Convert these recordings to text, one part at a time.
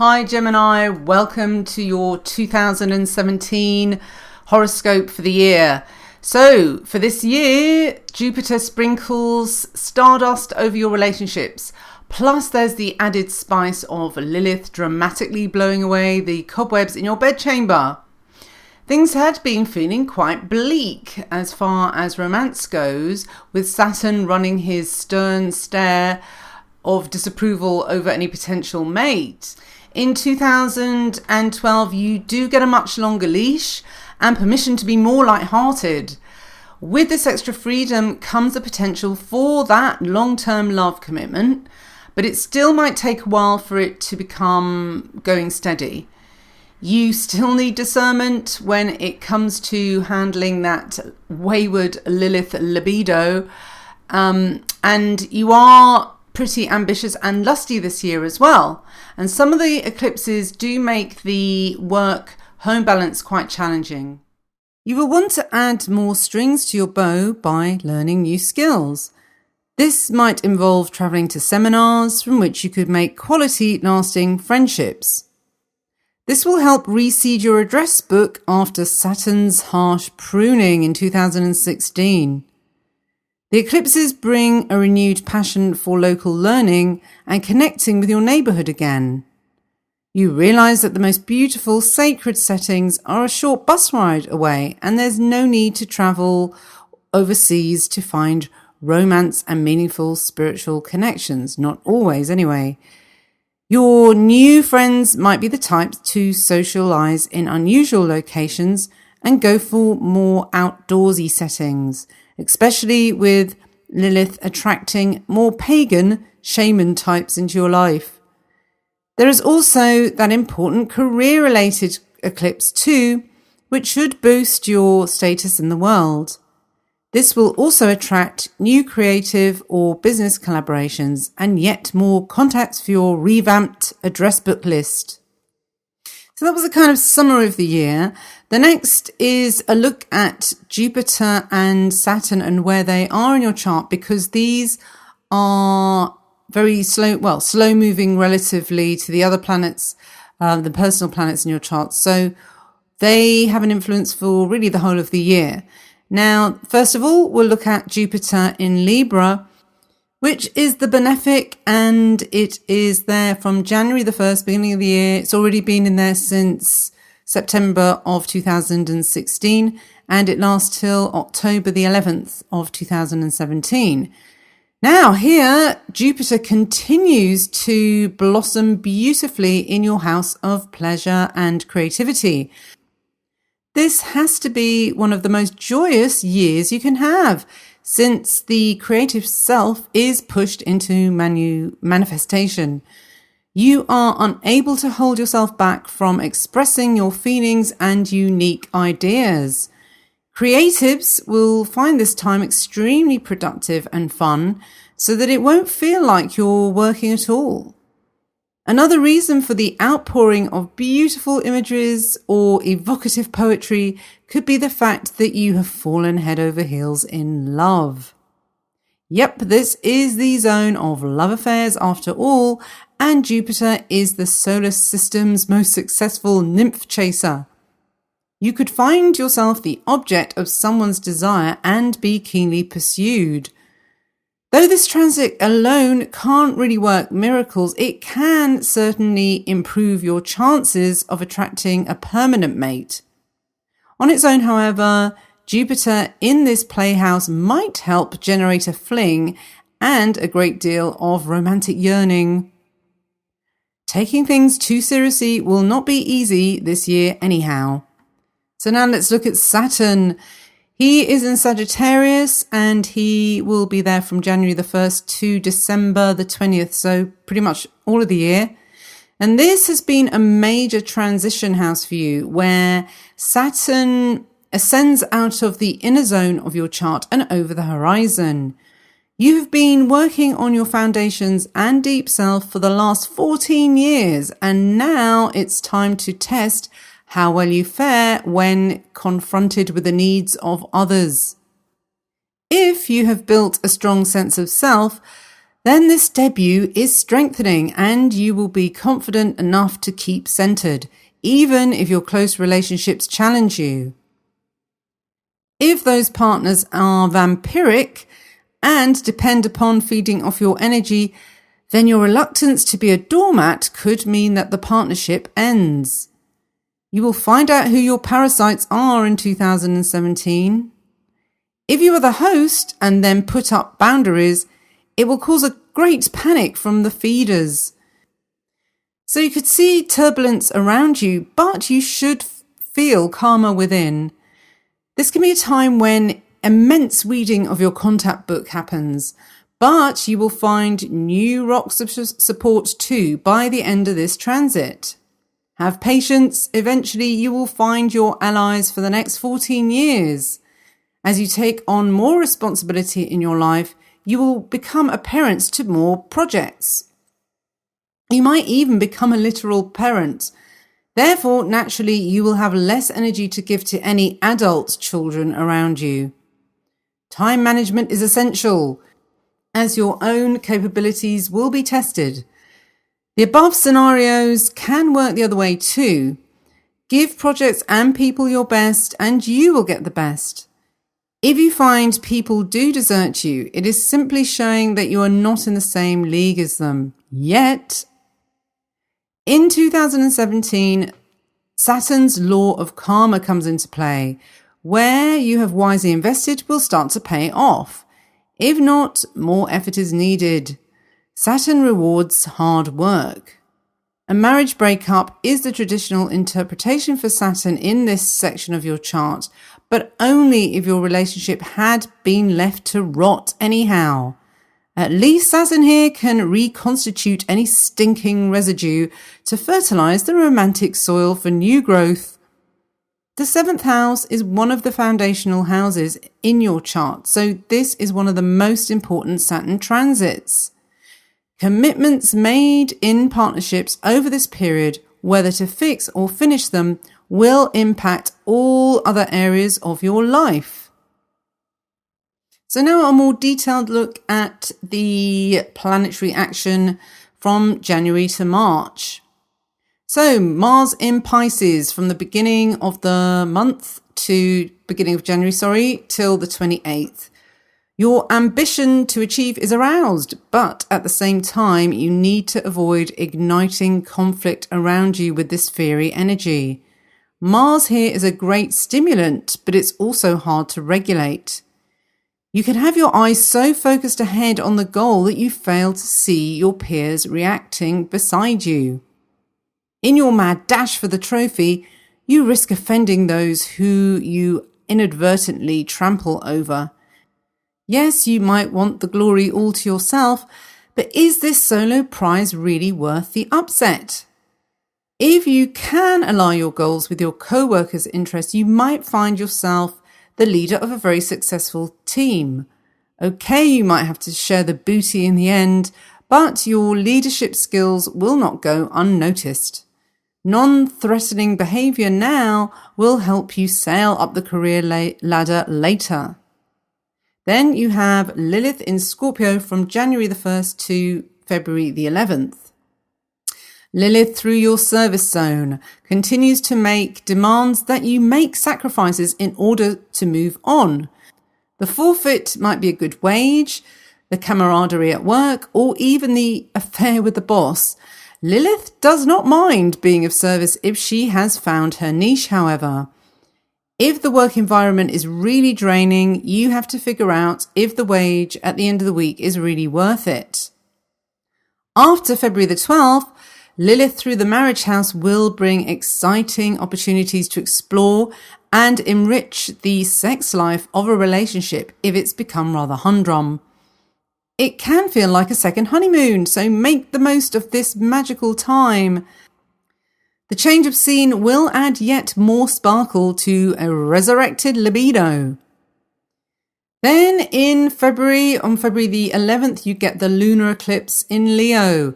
Hi Gemini, welcome to your 2017 horoscope for the year. So for this year, Jupiter sprinkles stardust over your relationships. Plus there's the added spice of Lilith dramatically blowing away the cobwebs in your bedchamber. Things had been feeling quite bleak as far as romance goes, with Saturn running his stern stare of disapproval over any potential mate. In 2012, you do get a much longer leash and permission to be more lighthearted. With this extra freedom comes the potential for that long-term love commitment, but it still might take a while for it to become going steady. You still need discernment when it comes to handling that wayward Lilith libido, and you are pretty ambitious and lusty this year as well. And some of the eclipses do make the work-home balance quite challenging. You will want to add more strings to your bow by learning new skills. This might involve travelling to seminars from which you could make quality, lasting friendships. This will help reseed your address book after Saturn's harsh pruning in 2016. The eclipses bring a renewed passion for local learning and connecting with your neighbourhood again. You realise that the most beautiful sacred settings are a short bus ride away, and there's no need to travel overseas to find romance and meaningful spiritual connections. Not always, anyway. Your new friends might be the types to socialise in unusual locations and go for more outdoorsy settings, especially with Lilith attracting more pagan shaman types into your life. There is also that important career-related eclipse too, which should boost your status in the world. This will also attract new creative or business collaborations and yet more contacts for your revamped address book list. So that was a kind of summary of the year. The next is a look at Jupiter and Saturn and where they are in your chart, because these are very slow moving relatively to the other planets, the personal planets in your chart. So they have an influence for really the whole of the year. Now, first of all, we'll look at Jupiter in Libra, which is the benefic, and it is there from January the 1st, beginning of the year. It's already been in there since September of 2016, and it lasts till October the 11th of 2017. Now here, Jupiter continues to blossom beautifully in your house of pleasure and creativity. This has to be one of the most joyous years you can have, since the creative self is pushed into manifestation. You are unable to hold yourself back from expressing your feelings and unique ideas. Creatives will find this time extremely productive and fun, so that it won't feel like you're working at all. Another reason for the outpouring of beautiful images or evocative poetry could be the fact that you have fallen head over heels in love. Yep, this is the zone of love affairs after all, and Jupiter is the solar system's most successful nymph chaser. You could find yourself the object of someone's desire and be keenly pursued. Though this transit alone can't really work miracles, it can certainly improve your chances of attracting a permanent mate. On its own, however, Jupiter in this playhouse might help generate a fling and a great deal of romantic yearning. Taking things too seriously will not be easy this year anyhow. So now let's look at Saturn. He is in Sagittarius and he will be there from January the 1st to December the 20th, so pretty much all of the year. And this has been a major transition house for you, where Saturn ascends out of the inner zone of your chart and over the horizon. You have been working on your foundations and deep self for the last 14 years, and now it's time to test how well you fare when confronted with the needs of others. If you have built a strong sense of self, then this debut is strengthening and you will be confident enough to keep centered, even if your close relationships challenge you. If those partners are vampiric and depend upon feeding off your energy, then your reluctance to be a doormat could mean that the partnership ends. You will find out who your parasites are in 2017. If you are the host and then put up boundaries, it will cause a great panic from the feeders. So you could see turbulence around you, but you should feel calmer within. This can be a time when immense weeding of your contact book happens, but you will find new rocks of support too by the end of this transit. Have patience. Eventually you will find your allies for the next 14 years. As you take on more responsibility in your life, you will become a parent to more projects. You might even become a literal parent. Therefore, naturally, you will have less energy to give to any adult children around you. Time management is essential, as your own capabilities will be tested. The above scenarios can work the other way too. Give projects and people your best and you will get the best. If you find people do desert you, it is simply showing that you are not in the same league as them yet. In 2017, Saturn's law of karma comes into play. Where you have wisely invested will start to pay off. If not, more effort is needed. Saturn rewards hard work. A marriage breakup is the traditional interpretation for Saturn in this section of your chart, but only if your relationship had been left to rot anyhow. At least Saturn here can reconstitute any stinking residue to fertilize the romantic soil for new growth. The 7th house is one of the foundational houses in your chart, so this is one of the most important Saturn transits. Commitments made in partnerships over this period, whether to fix or finish them, will impact all other areas of your life. So now a more detailed look at the planetary action from January to March. So Mars in Pisces from the beginning of the month to beginning of January, till the 28th. Your ambition to achieve is aroused, but at the same time, you need to avoid igniting conflict around you with this fiery energy. Mars here is a great stimulant, but it's also hard to regulate. You can have your eyes so focused ahead on the goal that you fail to see your peers reacting beside you. In your mad dash for the trophy, you risk offending those who you inadvertently trample over. Yes, you might want the glory all to yourself, but is this solo prize really worth the upset? If you can align your goals with your co-workers' interests, you might find yourself the leader of a very successful team. Okay, you might have to share the booty in the end, but your leadership skills will not go unnoticed. Non-threatening behavior now will help you sail up the career ladder later. Then you have Lilith in Scorpio from January the 1st to February the 11th. Lilith, through your service zone, continues to make demands that you make sacrifices in order to move on. The forfeit might be a good wage, the camaraderie at work, or even the affair with the boss. Lilith does not mind being of service if she has found her niche, however. If the work environment is really draining, you have to figure out if the wage at the end of the week is really worth it. After February the 12th, Lilith through the marriage house will bring exciting opportunities to explore and enrich the sex life of a relationship if it's become rather humdrum. It can feel like a second honeymoon, so make the most of this magical time. The change of scene will add yet more sparkle to a resurrected libido. Then in February, on February the 11th, you get the lunar eclipse in Leo.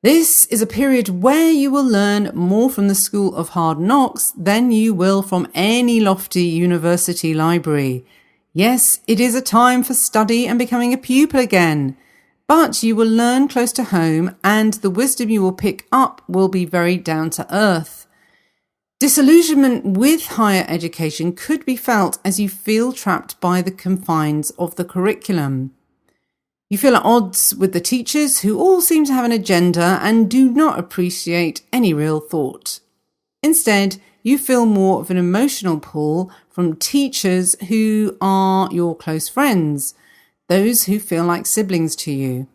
This is a period where you will learn more from the School of Hard Knocks than you will from any lofty university library. Yes, it is a time for study and becoming a pupil again. but you will learn close to home, and the wisdom you will pick up will be very down to earth. Disillusionment with higher education could be felt as you feel trapped by the confines of the curriculum. You feel at odds with the teachers, who all seem to have an agenda and do not appreciate any real thought. Instead, you feel more of an emotional pull from teachers who are your close friends, those who feel like siblings to you.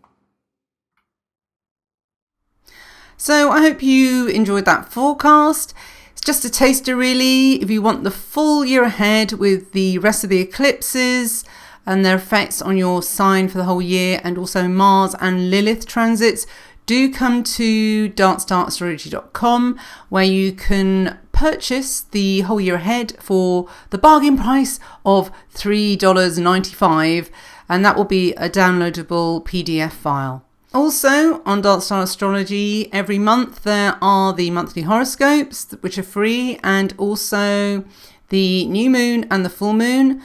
So I hope you enjoyed that forecast. It's just a taster really. If you want the full year ahead with the rest of the eclipses and their effects on your sign for the whole year, and also Mars and Lilith transits, do come to darkstartastrology.com, where you can purchase the whole year ahead for the bargain price of $3.95, and that will be a downloadable PDF file. Also, on Dark Star Astrology, every month there are the monthly horoscopes, which are free, and also the new moon and the full moon.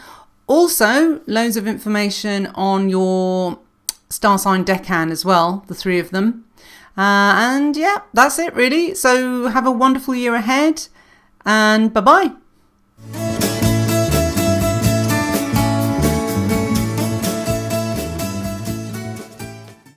Also, loads of information on your star sign decan as well, the three of them. And yeah, that's it really. So have a wonderful year ahead, and bye-bye.